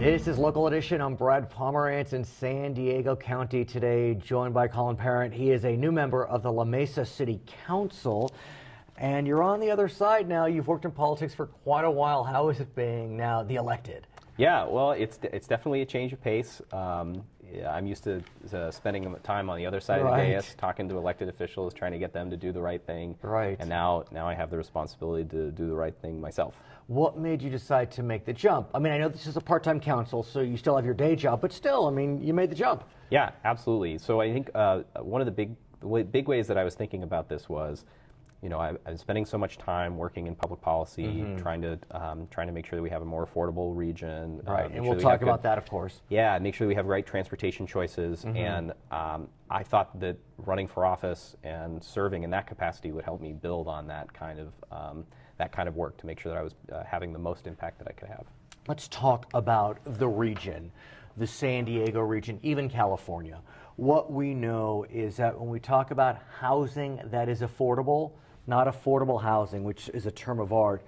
This is Local Edition. I'm Brad Pomerantz in San Diego County today, joined by Colin Parent. He is a new member of the La Mesa City Council, and you're on the other side now. You've worked in politics for quite a while. How is it being now the elected? Yeah, well, it's definitely a change of pace. Yeah, I'm used to spending time on the other side of the dais, talking to elected officials, trying to get them to do the right thing. Right. And now I have the responsibility to do the right thing myself. What made you decide to make the jump? I mean, I know this is a part-time council, so you still have your day job, but still, I mean, you made the jump. Yeah, absolutely. So I think one of the big ways that I was thinking about this was, you know, I'm spending so much time working in public policy, trying to make sure that we have a more affordable region. Right, and we'll talk about that, of course. Yeah, make sure that we have right transportation choices. And I thought that running for office and serving in that capacity would help me build on that kind of work to make sure that I was having the most impact that I could have. Let's talk about the region, the San Diego region, even California. What we know is that when we talk about housing that is affordable, not affordable housing, which is a term of art,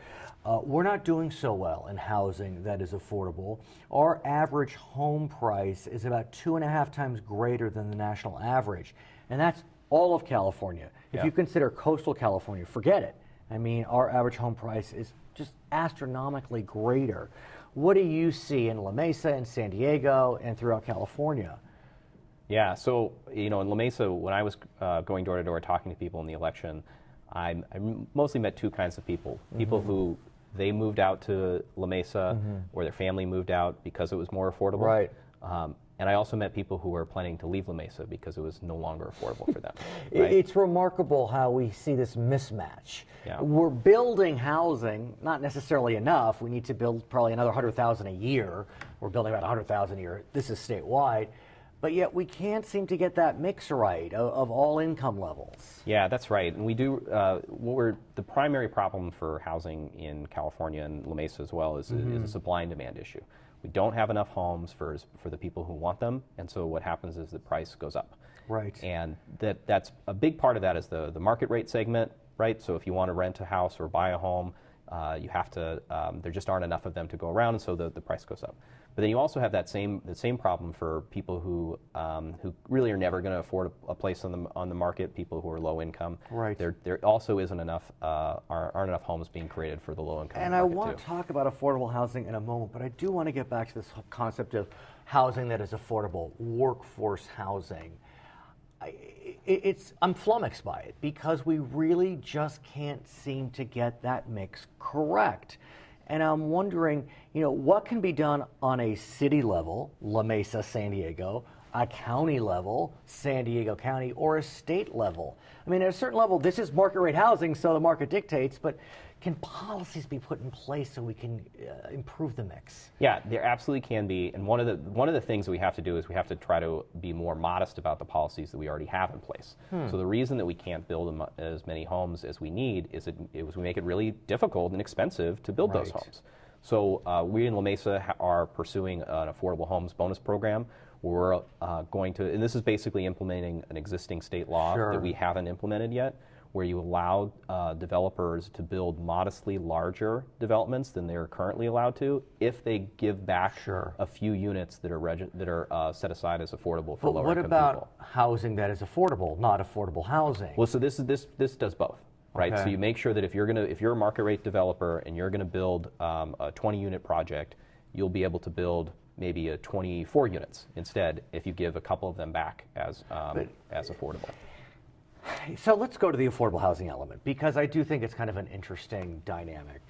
we're not doing so well in housing that is affordable. Our average home price is about 2.5 times greater than the national average, and that's all of California. If you consider coastal California, forget it. I mean, our average home price is just astronomically greater. What do you see in La Mesa and San Diego and throughout California? Yeah, so, you know, in La Mesa, when I was going door to door talking to people in the election, I mostly met two kinds of people. People who they moved out to La Mesa or their family moved out because it was more affordable. Right. And I also met people who were planning to leave La Mesa because it was no longer affordable for them. Right? It's remarkable how we see this mismatch. Yeah. We're building housing, not necessarily enough. We need to build probably another 100,000 a year. We're building about 100,000 a year. This is statewide. But yet we can't seem to get that mix right of all income levels. Yeah, that's right. And we do, the primary problem for housing in California and La Mesa as well is a supply and demand issue. We don't have enough homes for the people who want them, and so what happens is the price goes up. Right. And that's a big part of that is the market rate segment, right? So if you want to rent a house or buy a home, you have to, there just aren't enough of them to go around, and so the price goes up. But then you also have the same problem for people who really are never going to afford a place on the market. People who are low income. Right. There also isn't enough aren't enough homes being created for the low income. And I want to talk about affordable housing in a moment, but I do want to get back to this concept of housing that is affordable, workforce housing. I'm flummoxed by it because we really just can't seem to get that mix correct. And I'm wondering, you know, what can be done on a city level, La Mesa, San Diego, a county level, San Diego County, or a state level? I mean, at a certain level, this is market rate housing, so the market dictates, but can policies be put in place so we can improve the mix? Yeah, there absolutely can be. And one of the things that we have to do is we have to try to be more modest about the policies that we already have in place. So the reason that we can't build as many homes as we need is we make it really difficult and expensive to build those homes. So we in La Mesa are pursuing an affordable homes bonus program. We're going to, and this is basically implementing an existing state law that we haven't implemented yet, where you allow developers to build modestly larger developments than they're currently allowed to if they give back a few units that are set aside as affordable for lower income people. But what about housing that is affordable, not affordable housing? Well, so this does both. Right, so you make sure that if you're a market rate developer and you're going to build a 20-unit project, you'll be able to build maybe a 24 units instead if you give a couple of them back as affordable. So let's go to the affordable housing element, because I do think it's kind of an interesting dynamic.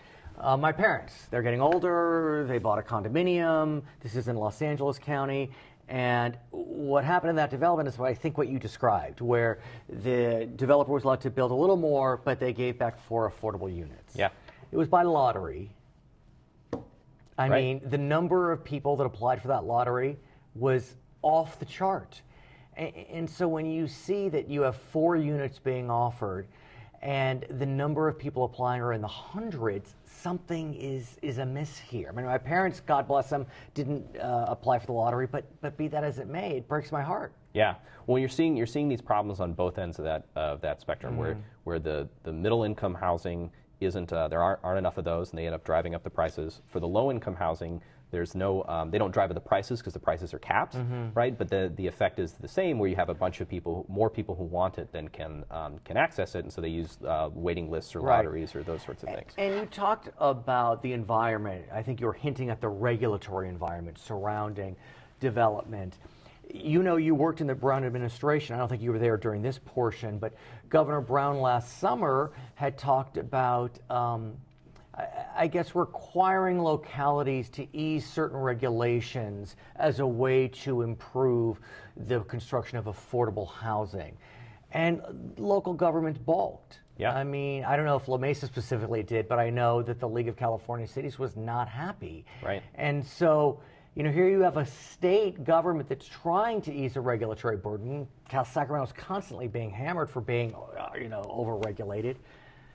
My parents, they're getting older, they bought a condominium, this is in Los Angeles County, and what happened in that development is what you described, where the developer was allowed to build a little more, but they gave back 4 affordable units. Yeah. It was by lottery. I mean, the number of people that applied for that lottery was off the chart. And so when you see that you have 4 units being offered and the number of people applying are in the hundreds, something is amiss here. I mean, my parents, God bless them, didn't apply for the lottery, but be that as it may, it breaks my heart. Yeah, well, you're seeing these problems on both ends of that spectrum, where the middle income housing isn't there aren't enough of those, and they end up driving up the prices. For the low-income housing, there's no they don't drive up the prices because the prices are capped, right? But the effect is the same, where you have a bunch of people, more people who want it than can access it, and so they use waiting lists or lotteries or those sorts of things. And you talked about the environment. I think you were hinting at the regulatory environment surrounding development. You know, you worked in the Brown administration. I don't think you were there during this portion, but Governor Brown last summer had talked about, I guess, requiring localities to ease certain regulations as a way to improve the construction of affordable housing. And local governments balked. Yeah. I mean, I don't know if La Mesa specifically did, but I know that the League of California Cities was not happy. Right. And so, you know, here you have a state government that's trying to ease a regulatory burden. Sacramento's constantly being hammered for being, you know, overregulated.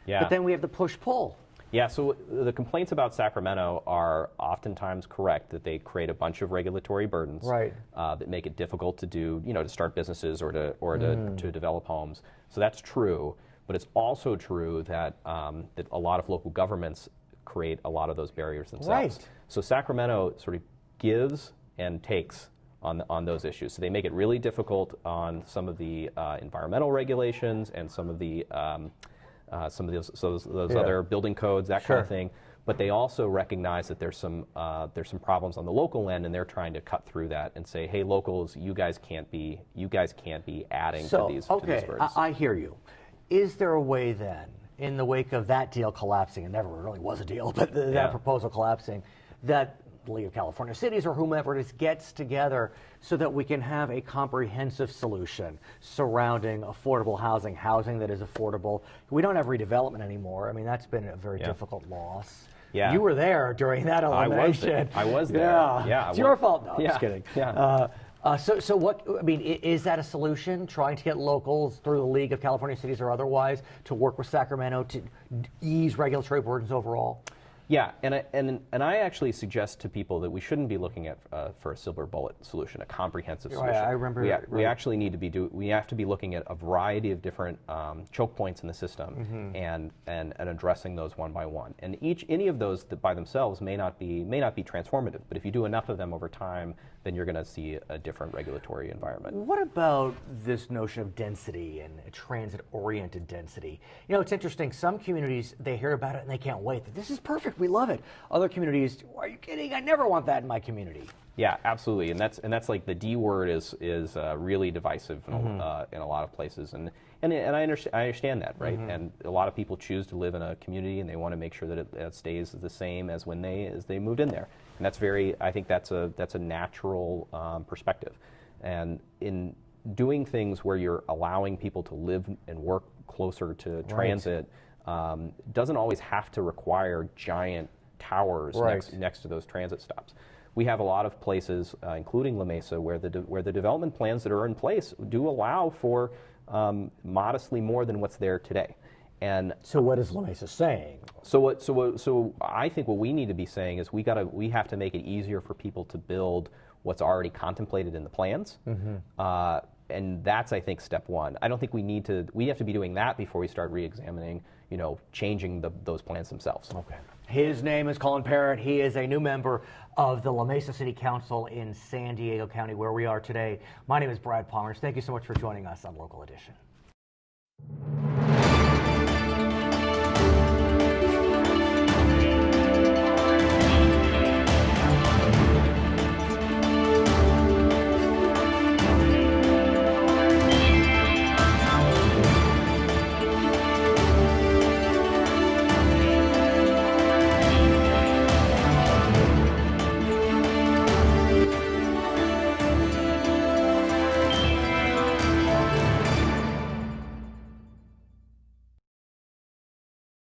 Yeah. But then we have the push-pull. Yeah, so the complaints about Sacramento are oftentimes correct, that they create a bunch of regulatory burdens that make it difficult to do, you know, to start businesses or to develop homes. So that's true, but it's also true that that a lot of local governments create a lot of those barriers themselves. Right. So Sacramento sort of gives and takes on those issues. So they make it really difficult on some of the environmental regulations and some of those other building codes, that kind of thing. But they also recognize that there's some problems on the local end, and they're trying to cut through that and say, hey, locals, you guys can't be adding to these burdens. I hear you. Is there a way then, in the wake of that deal collapsing, it never really was a deal, but that proposal collapsing, that the League of California Cities or whomever it is gets together so that we can have a comprehensive solution surrounding affordable housing that is affordable? We don't have redevelopment anymore. I mean, that's been a very difficult loss. Yeah. You were there during that elimination. I was there. Yeah. It's your fault. No, I'm yeah. just kidding. Yeah. So what, I mean, is that a solution, trying to get locals through the League of California Cities or otherwise to work with Sacramento to ease regulatory burdens overall? Yeah, and I actually suggest to people that we shouldn't be looking at for a silver bullet solution, a comprehensive solution. I remember. We actually need to we have to be looking at a variety of different choke points in the system and addressing those one by one. And any of those that by themselves may not be transformative, but if you do enough of them over time, then you're going to see a different regulatory environment. What about this notion of density and transit-oriented density? You know, it's interesting. Some communities, they hear about it and they can't wait. This is perfect. We love it. Other communities, are you kidding? I never want that in my community. Yeah, absolutely. And that's like the D word is really divisive in a lot of places. And I understand that, right? And a lot of people choose to live in a community and they want to make sure that it stays the same as when they moved in there. And I think that's a natural perspective. And in doing things where you're allowing people to live and work closer to transit doesn't always have to require giant towers next to those transit stops. We have a lot of places, including La Mesa, where the development plans that are in place do allow for modestly more than what's there today. And so, what is La Mesa saying? So I think what we need to be saying is we have to make it easier for people to build what's already contemplated in the plans. And that's, I think, step one. I don't think we have to be doing that before we start re-examining, changing those plans themselves. Okay. His name is Colin Parrott. He is a new member of the La Mesa City Council in San Diego County, where we are today. My name is Brad Palmer. Thank you so much for joining us on Local Edition.